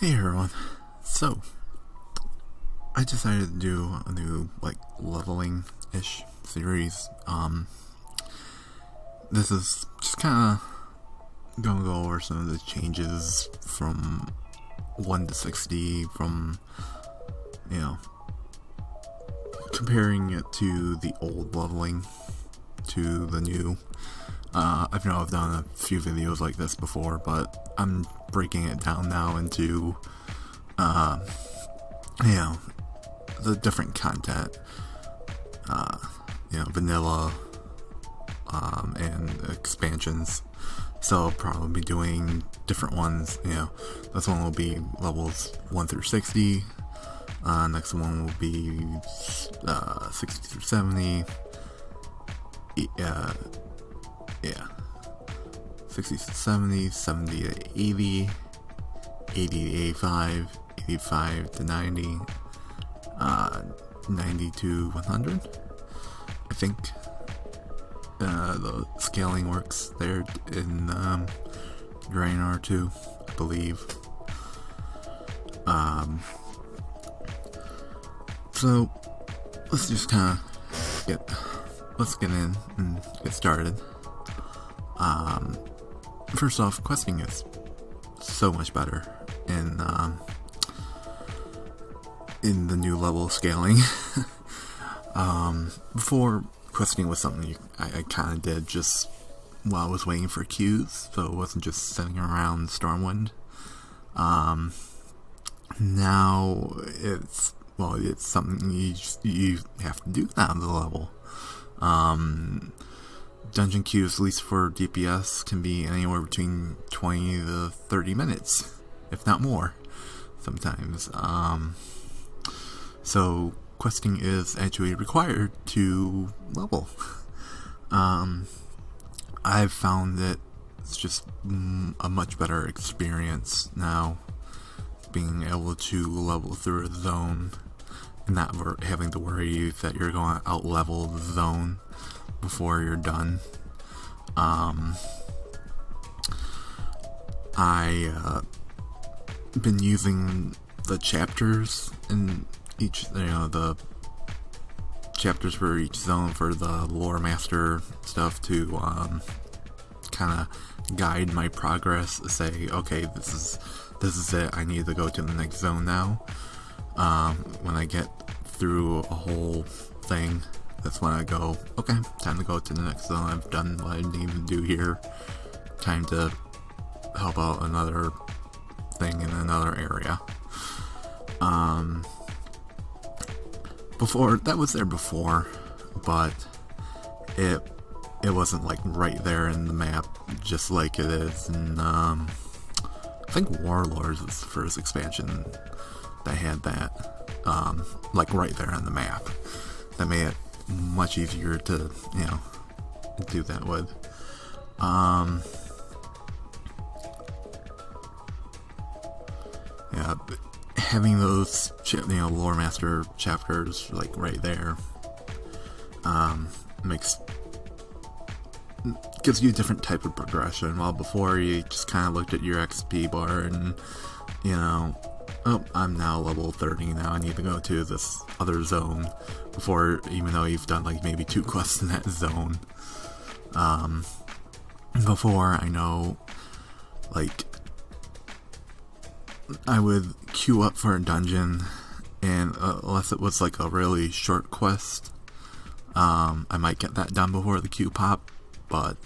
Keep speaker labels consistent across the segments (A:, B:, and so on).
A: Hey everyone. So, I decided to do a new, leveling-ish series. This is just kinda gonna go over some of the changes from 1 to 60, from, you know, comparing it to the old leveling to the new. I know I've done a few videos like this before, but I'm breaking it down now into, you know, the different content, vanilla, and expansions. So I'll probably be doing different ones. This one will be levels 1 through 60. Next one will be 60 through 70. Yeah, 60 to 70, 70 to 80, 80 to 85, 85 to 90, 90 to 100. I think the scaling works there in Draenor too, I believe. So let's just kind of get in and get started. First off, questing is so much better in the new level scaling. Before, questing was something I kind of did just while I was waiting for queues, so it wasn't just sitting around Stormwind. Now it's something you have to do now, the level. Dungeon queues, at least for DPS, can be anywhere between 20 to 30 minutes, if not more, sometimes. So questing is actually required to level. I've found that it's just a much better experience now, being able to level through a zone and not having to worry that you're going to out-level the zone before you're done. I been using the chapters in each, the chapters for each zone for the lore master stuff to kind of guide my progress. Say, okay, this is it. I need to go to the next zone now. When I get through a whole thing, that's when I go, okay, time to go to the next zone. I've done what I need to do here. Time to help out another thing in another area. Before, that was there before, but it wasn't like right there in the map, just like it is in, I think Warlords was the first expansion that had that, like right there on the map. That made it much easier to, do that with. Yeah, having those, lore master chapters like right there, gives you a different type of progression. While before you just kind of looked at your XP bar and, oh, I'm now level 30, now I need to go to this other zone, before, even though you've done like maybe 2 quests in that zone. Before, I know, like, I would queue up for a dungeon, and unless it was like a really short quest, I might get that done before the queue pop. But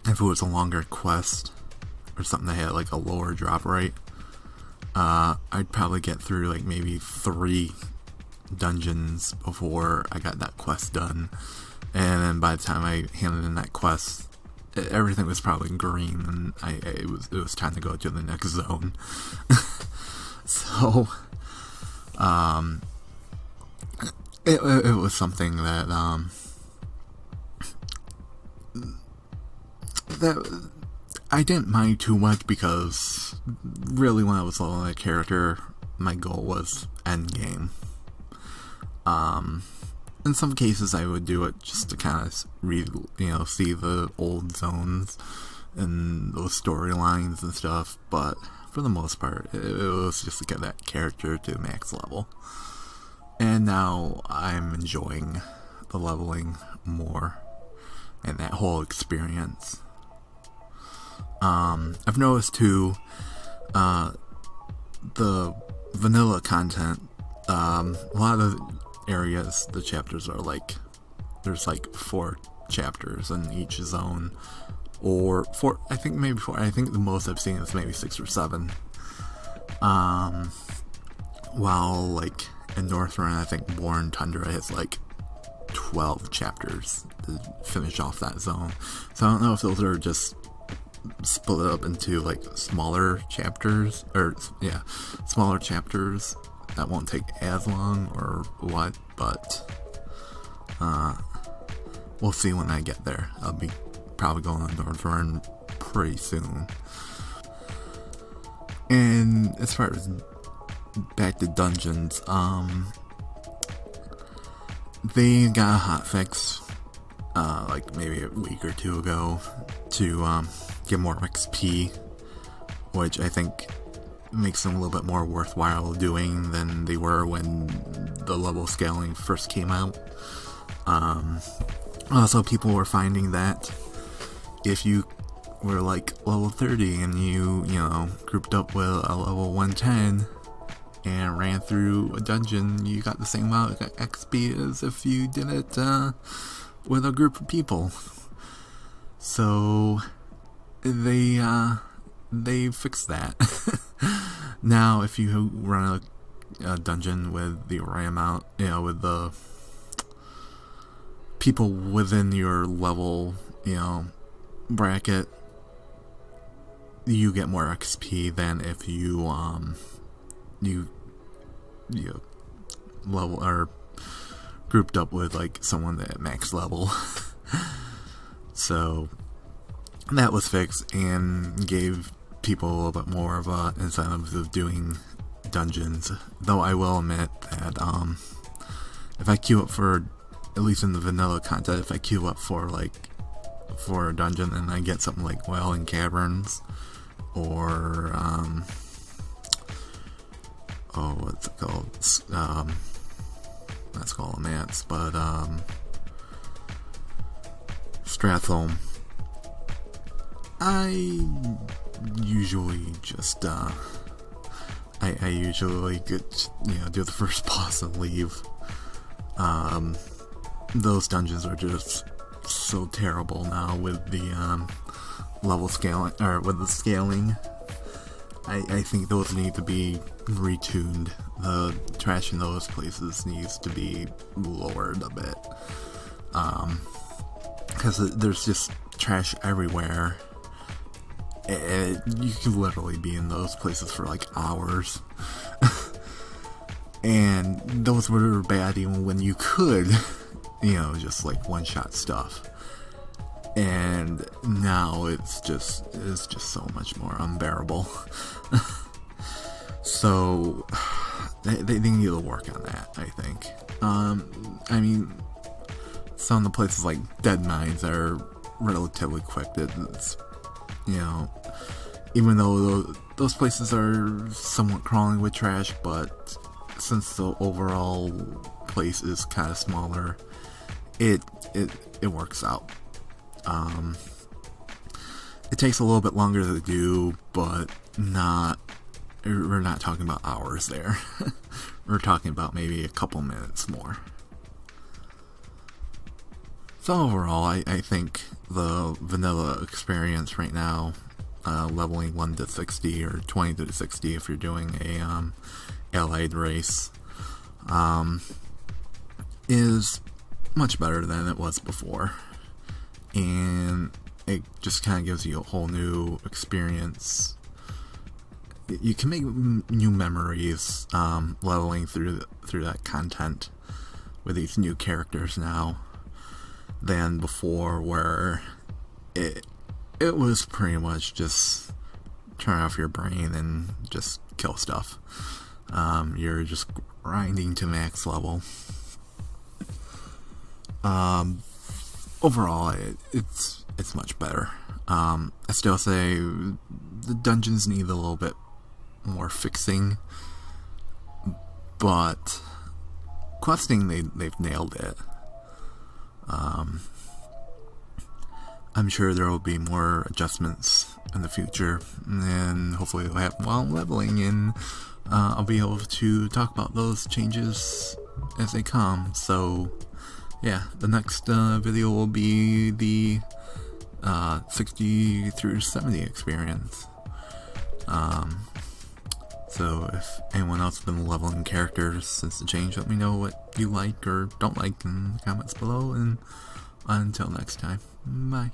A: if it was a longer quest or something that had like a lower drop rate, I'd probably get through like maybe 3 dungeons before I got that quest done. And then by the time I handed in that quest, everything was probably green, and it was time to go to the next zone. So, it was something that that I didn't mind too much, because really when I was leveling a character, my goal was end game. In some cases I would do it just to kind of see the old zones and those storylines and stuff, but for the most part, it was just to get that character to max level. And now I'm enjoying the leveling more and that whole experience. I've noticed too, the vanilla content, a lot of the areas, the chapters are like, there's like 4 chapters in each zone, or 4, I think maybe 4, I think the most I've seen is maybe 6 or 7. While like in Northrend, I think Born Tundra has like 12 chapters to finish off that zone. So I don't know if those are just split up into like smaller chapters, or smaller chapters that won't take as long or what, but we'll see when I get there. I'll be probably going to Northrend pretty soon. And as far as back to dungeons, they got a hotfix like maybe a week or 2 ago to get more XP, which I think makes them a little bit more worthwhile doing than they were when the level scaling first came out. Also, people were finding that if you were like level 30 and you know, grouped up with a level 110 and ran through a dungeon, you got the same amount of XP as if you did it with a group of people. So they fixed that. Now, if you run a dungeon with the right amount, you know, with the people within your level, you know, bracket, you get more XP than if you level or grouped up with like someone at max level. So that was fixed and gave people a little bit more of a incentive of doing dungeons. Though I will admit that if I queue up for, at least in the vanilla content, if I queue up for a dungeon and I get something like Wailing Caverns or what's it called? Not Skull and Mance, but Stratholme. I usually just I usually get, you know, do the first boss and leave. Those dungeons are just so terrible now with the level scaling, or with the scaling. I think those need to be retuned. The trash in those places needs to be lowered a bit. Because there's just trash everywhere. You can literally be in those places for like hours. And those were bad even when you could, you know, just like one-shot stuff. And now it's just so much more unbearable. So they need to work on that, I think. I mean, some of the places like Dead Mines are relatively quick. It's, you know, even though those places are somewhat crawling with trash, but since the overall place is kind of smaller, it works out. It takes a little bit longer to do, but we're not talking about hours there. We're talking about maybe a couple minutes more. So overall, I think the vanilla experience right now, leveling 1 to 60 or 20 to 60 if you're doing a allied race, is much better than it was before. And it just kind of gives you a whole new experience. You can make new memories leveling through that content with these new characters now than before, where it was pretty much just turn off your brain and just kill stuff. You're just grinding to max level. Overall, it's much better. I still say the dungeons need a little bit more fixing, but questing, they've nailed it. I'm sure there will be more adjustments in the future, and hopefully while leveling, and I'll be able to talk about those changes as they come. So yeah, the next video will be the 60 through 70 experience. So if anyone else has been leveling characters since the change, let me know what you like or don't like in the comments below, and until next time, bye.